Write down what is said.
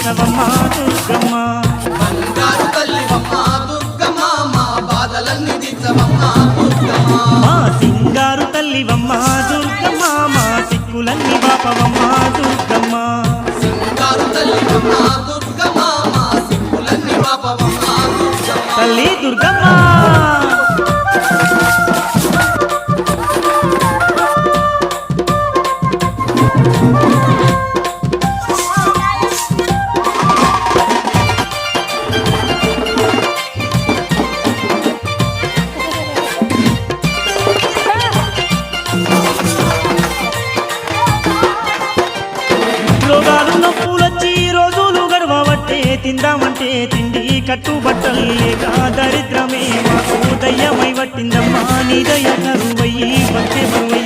తీర్చవమ్మ దుర్గమ్మ బంగారు తల్లివమ్మ దుర్గమ్మ మా బాధలన్నీ తీర్చవమ్మ దుర్గమ్మ మా సింగారు తల్లివమ్మ దుర్గమ్మ మా సిక్కులన్నీ బాపవమ్మ దుర్గమ్మ సింగారు తల్లివమ్మ దుర్గమ్మ మా సిక్కులన్నీ బాపవమ్మ దుర్గమ్మ తల్లి దుర్గమ్మ రోగాలు నొప్పులొచ్చి రోజులు గడవబట్టే తిందామంటే తిండి కట్టుబట్టలు లేక దరిద్రమే మాకు దయ్యమై పట్టిందమ్మా నీ దయ కరువయ్యి భక్తి బరువయ్యి